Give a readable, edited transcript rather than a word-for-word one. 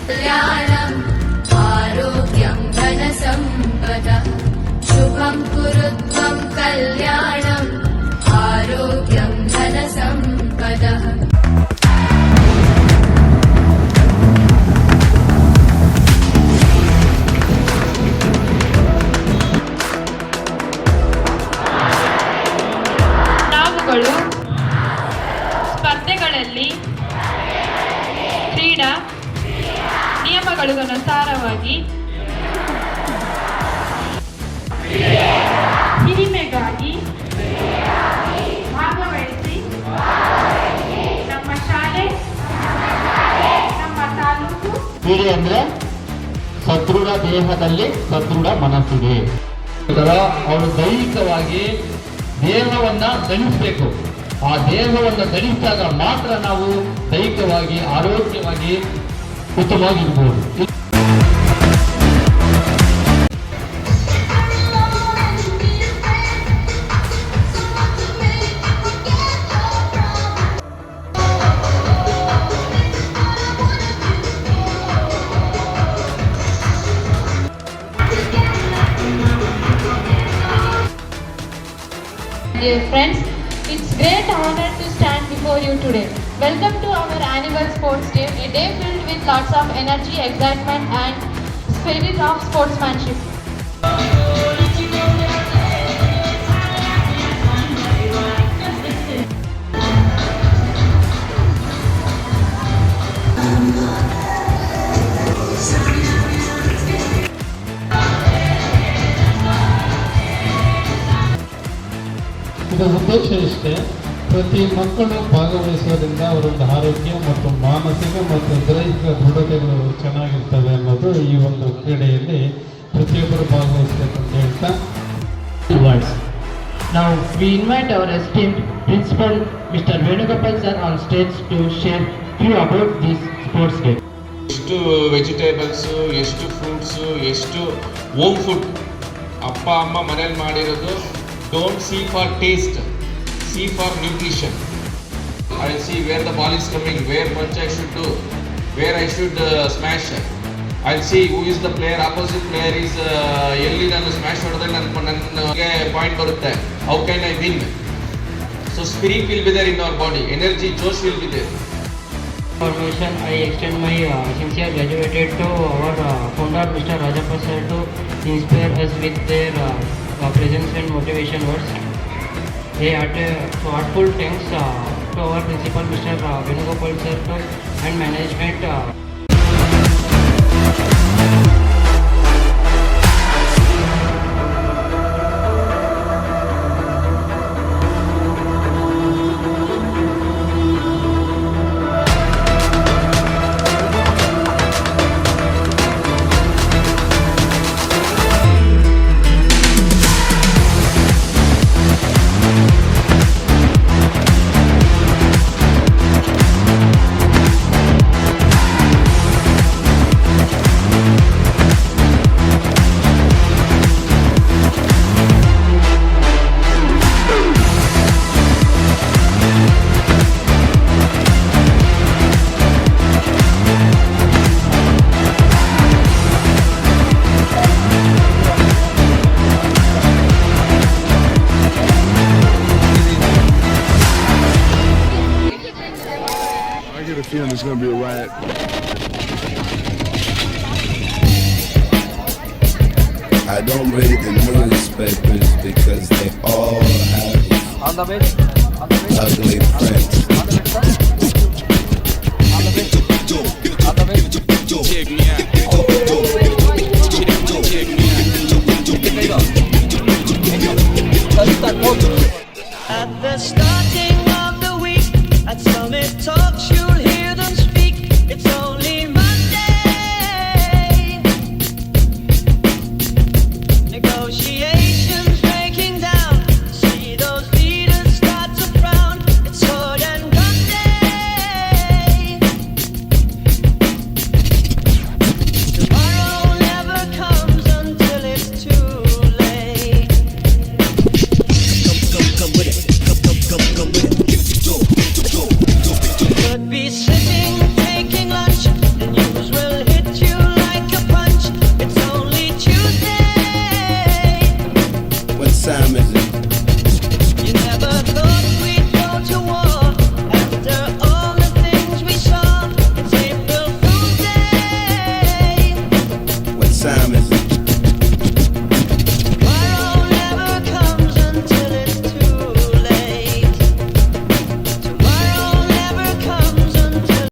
कल्याणम् आरोग्यं धनसम्पदः शुभं कुरु त्वं कल्याणम् आरोग्यं धनसम्पदः ನಾವುಗಳು ಸ್ಪರ್ಧೆಗಳಲ್ಲಿ ಕ್ರೀಡಾ ನಿಯಮಗಳಿಗನುಸಾರವಾಗಿ ಹಿರಿಮೆಗಾಗಿ ಭಾಗವಹಿಸಿ ನಮ್ಮ ಶಾಲೆ ನಮ್ಮ ತಾಲೂಕು ಹೀಗೆ ಅಂದ್ರೆ ಸದೃಢ ದೇಹದಲ್ಲಿ ಸದೃಢ ಮನಸ್ಸಿದೆ. ಅವರು ದೈಹಿಕವಾಗಿ ದೇಹವನ್ನ ದಣಿಸಬೇಕು. ಆ ದೇಹವನ್ನು ದಣಿಸಿದಾಗ ಮಾತ್ರ ನಾವು ದೈಹಿಕವಾಗಿ ಆರೋಗ್ಯವಾಗಿ ಉತ್ತಮವಾಗಿರ್ಬೋದು. Dear friends, it's great honor to stand before you today. Welcome to our annual sports day, a day filled with lots of energy, excitement and spirit of sportsmanship. ಇದರ ಉದ್ದೇಶ ಇಷ್ಟೇ, ಪ್ರತಿ ಮಕ್ಕಳು ಭಾಗವಹಿಸೋದ್ರಿಂದ ಅವರೊಂದು ಆರೋಗ್ಯ ಮತ್ತು ಮಾನಸಿಕ ಮತ್ತು ದೈಹಿಕ ದೃಢತೆಗಳು ಚೆನ್ನಾಗಿರ್ತವೆ ಅನ್ನೋದು ಈ ಒಂದು ಕ್ರೀಡೆಯಲ್ಲಿ ಪ್ರತಿಯೊಬ್ಬರು ಭಾಗವಹಿಸಬೇಕು ಅಂತ ಹೇಳ್ತಾ Now we invite our esteemed principal Mr. Venugopal sir on stage to share few about this sports day. ಎಷ್ಟು ವೆಜಿಟೇಬಲ್ಸ್, ಎಷ್ಟು ಫ್ರೂಟ್ಸ್, ಎಷ್ಟು ಹೋಮ್ ಫುಡ್ ಅಪ್ಪ ಅಮ್ಮ ಮನೇಲಿ ಮಾಡಿರೋದು. Don't see for taste, see for nutrition. I see where the ball is coming, where punch I should do, where I should smash. I see who is the player, opposite player is ಎಲ್ಲಿ ನಾನು smash ಹೊಡೆದ್ರೆ ನನಗೆ point ಬರುತ್ತೆ, how can I win. So spirit will be there in our body, energy, ಜೋಶ್ will be there. Information, I extend my sincere gratitude to our founder Mr. Rajappa sir to inspire us with their presence and motivation words. Heartful thanks to our principal Mr. Venugopal sir and management. Feeling it's gonna be a riot. I don't read the newspapers because they all have ugly